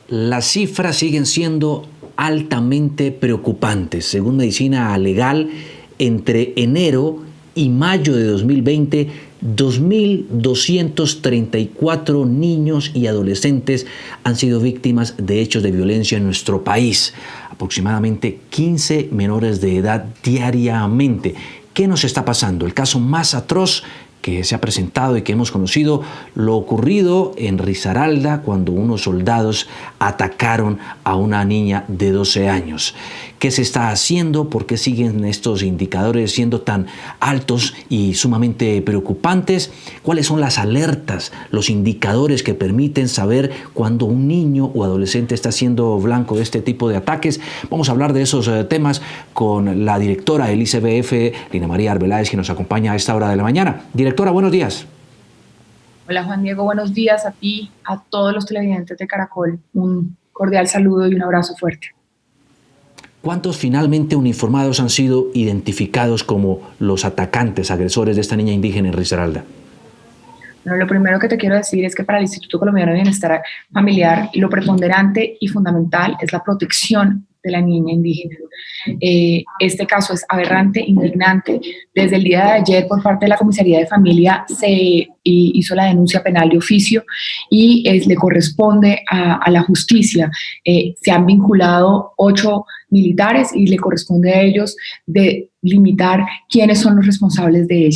Las cifras siguen siendo altamente preocupantes. Según Medicina Legal, entre enero y mayo de 2020, 2.234 niños y adolescentes han sido víctimas de hechos de violencia en nuestro país. Aproximadamente 15 menores de edad diariamente. ¿Qué nos está pasando? El caso más atroz que se ha presentado y que hemos conocido, lo ocurrido en Risaralda cuando unos soldados atacaron a una niña de 12 años. ¿Qué se está haciendo? ¿Por qué siguen estos indicadores siendo tan altos y sumamente preocupantes? ¿Cuáles son las alertas, los indicadores que permiten saber cuando un niño o adolescente está siendo blanco de este tipo de ataques? Vamos a hablar de esos temas con la directora del ICBF, Lina María Arbeláez, que nos acompaña a esta hora de la mañana. Directora, buenos días. Hola Juan Diego, buenos días a ti, a todos los televidentes de Caracol. Un cordial saludo y un abrazo fuerte. ¿Cuántos finalmente uniformados han sido identificados como los atacantes, agresores de esta niña indígena en Risaralda? Bueno, lo primero que te quiero decir es que para el Instituto Colombiano de Bienestar Familiar lo preponderante y fundamental es la protección de la niña indígena. Este caso es aberrante, indignante. Desde el día de ayer, por parte de la Comisaría de Familia, se hizo la denuncia penal de oficio y le corresponde a la justicia. Se han vinculado 8 militares y le corresponde a ellos de limitar quiénes son los responsables de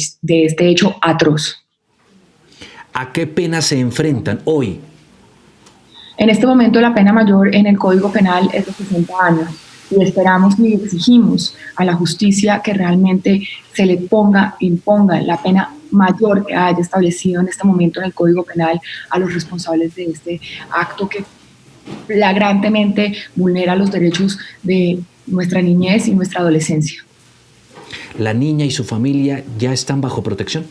este hecho atroz. ¿A qué pena se enfrentan hoy? En este momento la pena mayor en el Código Penal es de 60 años y esperamos y exigimos a la justicia que realmente se le imponga la pena mayor que haya establecido en este momento en el Código Penal a los responsables de este acto que flagrantemente vulnera los derechos de nuestra niñez y nuestra adolescencia. ¿La niña y su familia ya están bajo protección?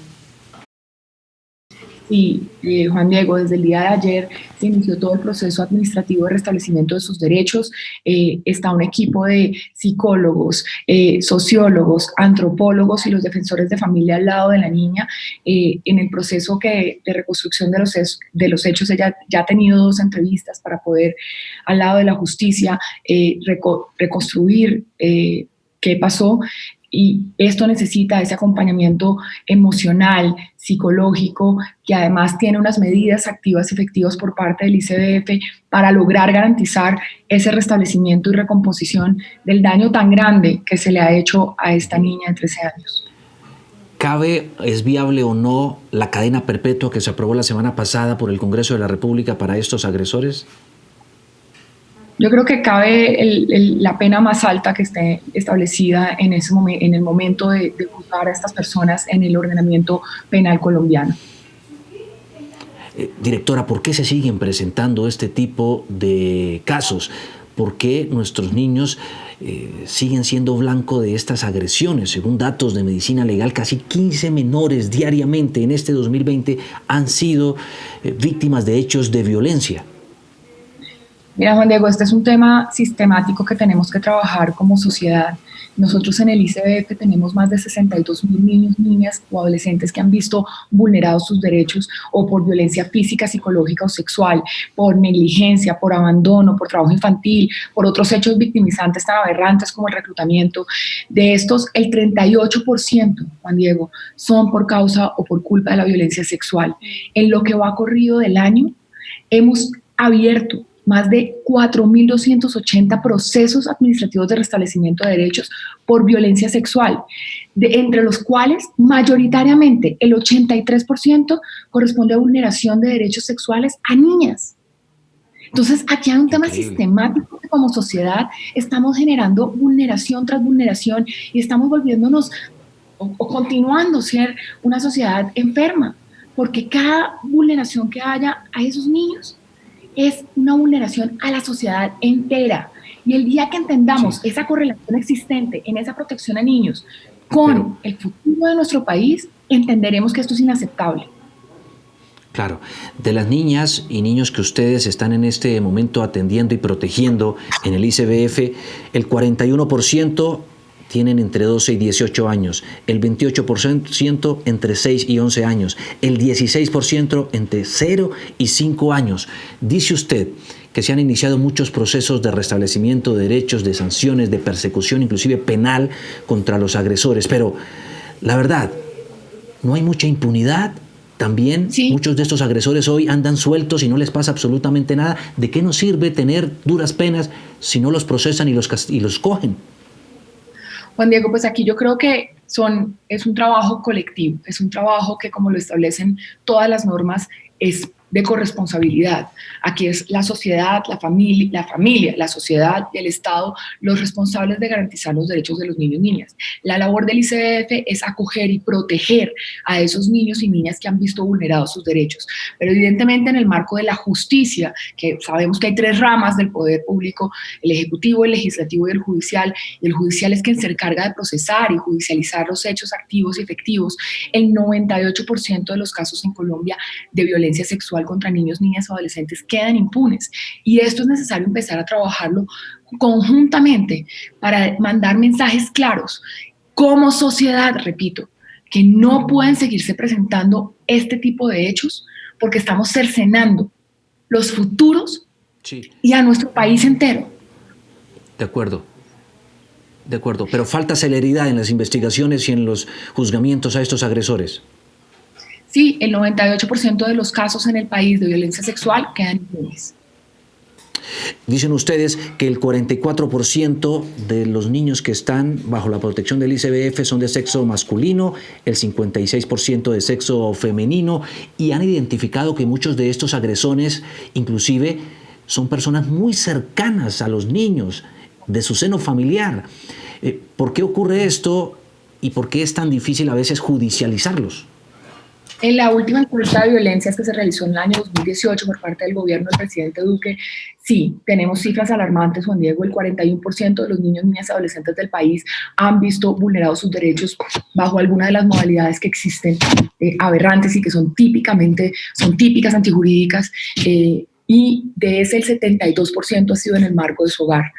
Sí, Juan Diego, desde el día de ayer se inició todo el proceso administrativo de restablecimiento de sus derechos. Está un equipo de psicólogos, sociólogos, antropólogos y los defensores de familia al lado de la niña. En el proceso de reconstrucción de los hechos, ella ya ha tenido 2 entrevistas para poder, al lado de la justicia, reconstruir qué pasó. Y esto necesita ese acompañamiento emocional, psicológico, que además tiene unas medidas activas efectivas por parte del ICBF para lograr garantizar ese restablecimiento y recomposición del daño tan grande que se le ha hecho a esta niña de 13 años. ¿Es viable o no la cadena perpetua que se aprobó la semana pasada por el Congreso de la República para estos agresores? Yo creo que cabe la pena más alta que esté establecida en el momento de juzgar a estas personas en el ordenamiento penal colombiano. Directora, ¿por qué se siguen presentando este tipo de casos? ¿Por qué nuestros niños siguen siendo blanco de estas agresiones? Según datos de Medicina Legal, casi 15 menores diariamente en este 2020 han sido víctimas de hechos de violencia. Mira, Juan Diego, este es un tema sistemático que tenemos que trabajar como sociedad. Nosotros en el ICBF tenemos más de 62,000 niños, niñas o adolescentes que han visto vulnerados sus derechos o por violencia física, psicológica o sexual, por negligencia, por abandono, por trabajo infantil, por otros hechos victimizantes tan aberrantes como el reclutamiento. De estos, el 38%, Juan Diego, son por causa o por culpa de la violencia sexual. En lo que va corrido del año, hemos abierto más de 4.280 procesos administrativos de restablecimiento de derechos por violencia sexual, entre los cuales mayoritariamente el 83% corresponde a vulneración de derechos sexuales a niñas. Entonces, aquí hay un tema sistemático que como sociedad estamos generando vulneración tras vulneración y estamos volviéndonos o continuando a ser una sociedad enferma, porque cada vulneración que haya a esos niños es una vulneración a la sociedad entera. Y el día que entendamos esa correlación existente en esa protección a niños con el futuro de nuestro país, entenderemos que esto es inaceptable. Claro, de las niñas y niños que ustedes están en este momento atendiendo y protegiendo en el ICBF, el 41% tienen entre 12 y 18 años, el 28% entre 6 y 11 años, el 16% entre 0 y 5 años. Dice usted que se han iniciado muchos procesos de restablecimiento de derechos, de sanciones, de persecución, inclusive penal contra los agresores. Pero la verdad, no hay mucha impunidad. También Sí. muchos de estos agresores hoy andan sueltos y no les pasa absolutamente nada. ¿De qué nos sirve tener duras penas si no los procesan y los cogen? Juan Diego, pues aquí yo creo que es un trabajo colectivo, es un trabajo que, como lo establecen todas las normas, es de corresponsabilidad. Aquí es la sociedad, la familia, la sociedad y el Estado los responsables de garantizar los derechos de los niños y niñas. La labor del ICBF es acoger y proteger a esos niños y niñas que han visto vulnerados sus derechos. Pero evidentemente en el marco de la justicia, que sabemos que hay tres ramas del poder público, el ejecutivo, el legislativo y el judicial es quien se encarga de procesar y judicializar los hechos activos y efectivos. El 98% de los casos en Colombia de violencia sexual contra niños, niñas o adolescentes quedan impunes. Y esto es necesario empezar a trabajarlo conjuntamente para mandar mensajes claros como sociedad, repito, que no pueden seguirse presentando este tipo de hechos porque estamos cercenando los futuros y a nuestro país entero. De acuerdo. De acuerdo, pero falta celeridad en las investigaciones y en los juzgamientos a estos agresores. Sí, el 98% de los casos en el país de violencia sexual quedan impunes. Dicen ustedes que el 44% de los niños que están bajo la protección del ICBF son de sexo masculino, el 56% de sexo femenino, y han identificado que muchos de estos agresores inclusive son personas muy cercanas a los niños, de su seno familiar. ¿Por qué ocurre esto y por qué es tan difícil a veces judicializarlos? En la última encuesta de violencias que se realizó en el año 2018 por parte del gobierno del presidente Duque, sí, tenemos cifras alarmantes, Juan Diego. El 41% de los niños, niñas y adolescentes del país han visto vulnerados sus derechos bajo alguna de las modalidades que existen, aberrantes y que son típicas antijurídicas, y de ese el 72% ha sido en el marco de su hogar.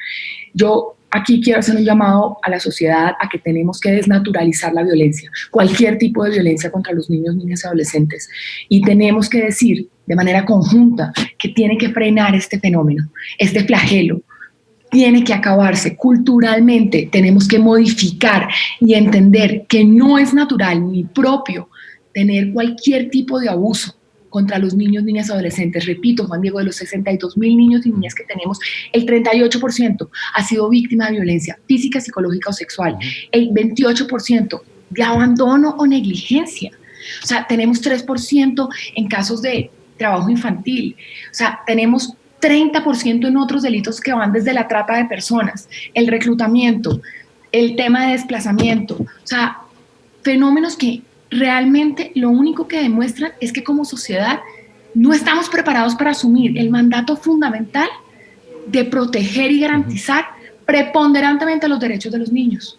Yo aquí quiero hacer un llamado a la sociedad a que tenemos que desnaturalizar la violencia, cualquier tipo de violencia contra los niños, niñas y adolescentes. Y tenemos que decir de manera conjunta que tiene que frenar este fenómeno, este flagelo. Tiene que acabarse. Culturalmente tenemos que modificar y entender que no es natural ni propio tener cualquier tipo de abuso contra los niños, niñas y adolescentes. Repito, Juan Diego, de los 62.000 niños y niñas que tenemos, el 38% ha sido víctima de violencia física, psicológica o sexual. El 28% de abandono o negligencia. O sea, tenemos 3% en casos de trabajo infantil. O sea, tenemos 30% en otros delitos que van desde la trata de personas, el reclutamiento, el tema de desplazamiento. O sea, fenómenos que realmente lo único que demuestran es que como sociedad no estamos preparados para asumir el mandato fundamental de proteger y garantizar preponderantemente los derechos de los niños.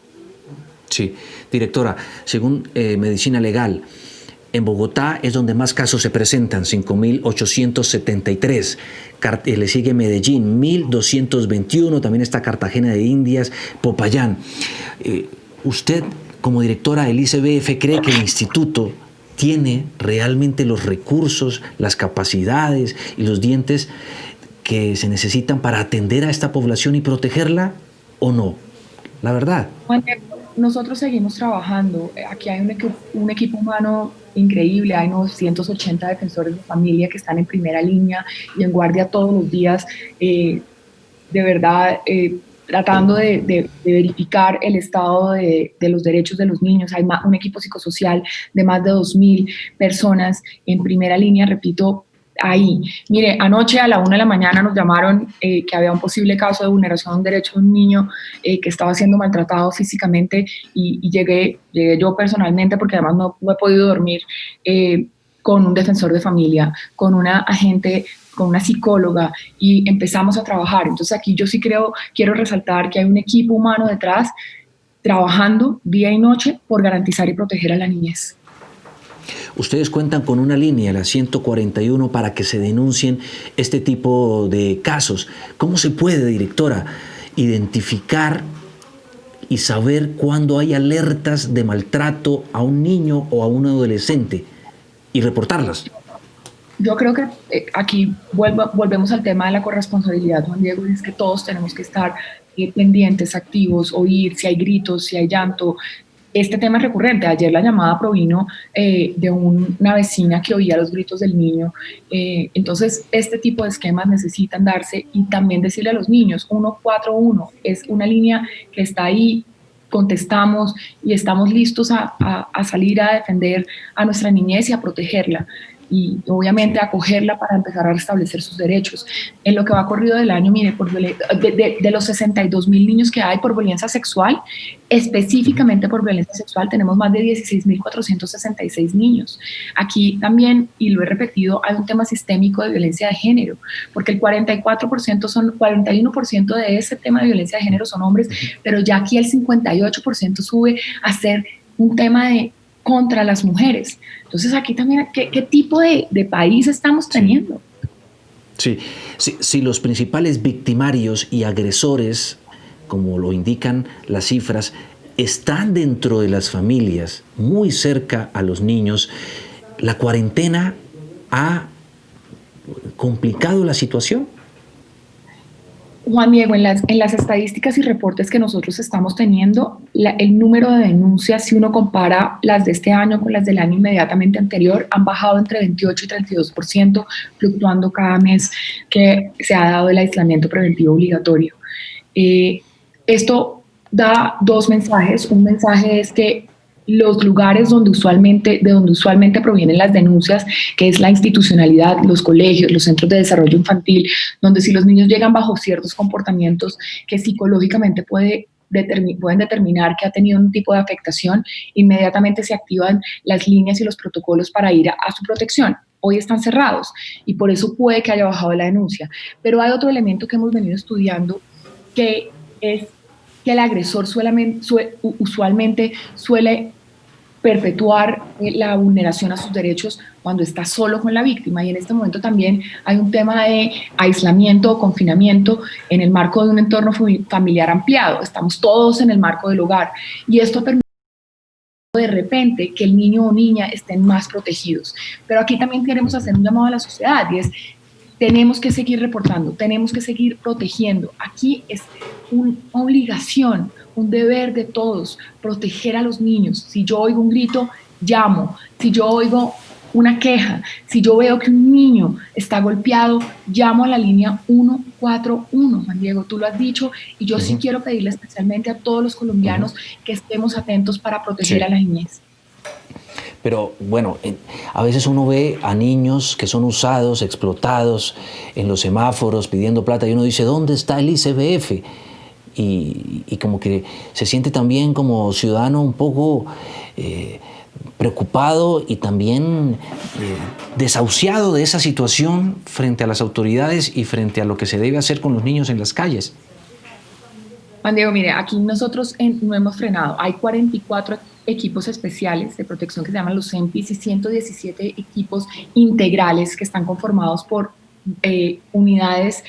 Sí, directora, según Medicina Legal, en Bogotá es donde más casos se presentan, 5.873. Le sigue Medellín, 1.221. También está Cartagena de Indias, Popayán. ¿Usted, como directora del ICBF, cree que el instituto tiene realmente los recursos, las capacidades y los dientes que se necesitan para atender a esta población y protegerla o no? La verdad. Bueno, nosotros seguimos trabajando. Aquí hay un equipo humano increíble. Hay 980 defensores de familia que están en primera línea y en guardia todos los días, de verdad, tratando de verificar el estado de los derechos de los niños. Hay un equipo psicosocial de más de 2.000 personas en primera línea, repito, ahí. Mire, anoche a la 1 de la mañana nos llamaron que había un posible caso de vulneración de un derecho de un niño que estaba siendo maltratado físicamente, y llegué yo personalmente, porque además no he podido dormir, con un defensor de familia, con una agente, con una psicóloga, y empezamos a trabajar. Entonces aquí yo sí quiero resaltar que hay un equipo humano detrás trabajando día y noche por garantizar y proteger a la niñez. Ustedes cuentan con una línea, la 141, para que se denuncien este tipo de casos. ¿Cómo se puede, directora, identificar y saber cuándo hay alertas de maltrato a un niño o a un adolescente y reportarlas? Yo creo que aquí volvemos al tema de la corresponsabilidad, Juan Diego, y es que todos tenemos que estar pendientes, activos, oír si hay gritos, si hay llanto. Este tema es recurrente. Ayer la llamada provino de una vecina que oía los gritos del niño. Entonces, este tipo de esquemas necesitan darse y también decirle a los niños, 141 es una línea que está ahí, contestamos y estamos listos a salir a defender a nuestra niñez y a protegerla y obviamente acogerla para empezar a restablecer sus derechos. En lo que va corrido del año, mire, de los 62.000 niños que hay por violencia sexual, específicamente por violencia sexual, tenemos más de 16.466 niños. Aquí también, y lo he repetido, hay un tema sistémico de violencia de género, porque el 41% de ese tema de violencia de género son hombres, pero ya aquí el 58% sube a ser un tema de contra las mujeres. Entonces aquí también, ¿qué tipo de país estamos teniendo? Sí. Si los principales victimarios y agresores, como lo indican las cifras, están dentro de las familias, muy cerca a los niños, ¿la cuarentena ha complicado la situación? Juan Diego, en las estadísticas y reportes que nosotros estamos teniendo, el número de denuncias, si uno compara las de este año con las del año inmediatamente anterior, han bajado entre 28 y 32%, fluctuando cada mes que se ha dado el aislamiento preventivo obligatorio. Esto da dos mensajes. Un mensaje es que los lugares de donde usualmente provienen las denuncias, que es la institucionalidad, los colegios, los centros de desarrollo infantil, donde si los niños llegan bajo ciertos comportamientos que psicológicamente pueden determinar que ha tenido un tipo de afectación, inmediatamente se activan las líneas y los protocolos para ir a su protección. Hoy están cerrados y por eso puede que haya bajado la denuncia. Pero hay otro elemento que hemos venido estudiando, que es que el agresor usualmente suele perpetuar la vulneración a sus derechos cuando está solo con la víctima, y en este momento también hay un tema de aislamiento o confinamiento en el marco de un entorno familiar ampliado. Estamos todos en el marco del hogar y esto permite de repente que el niño o niña estén más protegidos. Pero aquí también queremos hacer un llamado a la sociedad y es: tenemos que seguir reportando, tenemos que seguir protegiendo. Aquí es una obligación, un deber de todos, proteger a los niños. Si yo oigo un grito, llamo. Si yo oigo una queja, si yo veo que un niño está golpeado, llamo a la línea 141. Juan Diego, tú lo has dicho, y yo sí quiero pedirle especialmente a todos los colombianos que estemos atentos para proteger a la niñez. Pero bueno, a veces uno ve a niños que son usados, explotados en los semáforos pidiendo plata y uno dice, ¿dónde está el ICBF? Y como que se siente también como ciudadano un poco preocupado y también desahuciado de esa situación frente a las autoridades y frente a lo que se debe hacer con los niños en las calles. Juan Diego, mire, aquí nosotros no hemos frenado. Hay 44 equipos especiales de protección que se llaman los CEMPIs y 117 equipos integrales que están conformados por unidades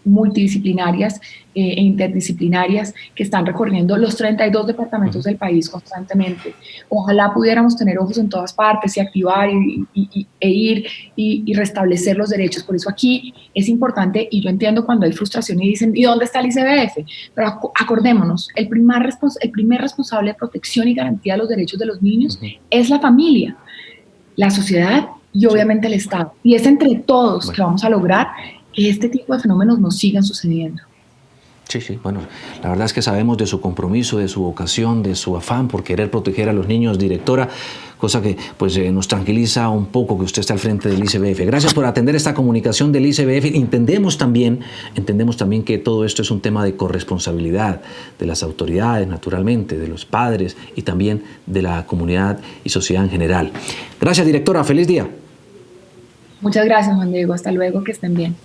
multidisciplinarias e interdisciplinarias que están recorriendo los 32 departamentos del país constantemente. Ojalá pudiéramos tener ojos en todas partes y activar e ir y restablecer los derechos. Por eso aquí es importante, y yo entiendo cuando hay frustración y dicen, ¿y dónde está el ICBF? Pero acordémonos, el primer responsable de protección y garantía de los derechos de los niños es la familia, la sociedad y obviamente el Estado. Y es entre todos que vamos a lograr que este tipo de fenómenos no sigan sucediendo. Sí, bueno, la verdad es que sabemos de su compromiso, de su vocación, de su afán por querer proteger a los niños, directora, cosa que pues nos tranquiliza un poco que usted esté al frente del ICBF. Gracias por atender esta comunicación del ICBF. Entendemos también que todo esto es un tema de corresponsabilidad de las autoridades, naturalmente, de los padres y también de la comunidad y sociedad en general. Gracias, directora. Feliz día. Muchas gracias, Juan Diego. Hasta luego, que estén bien.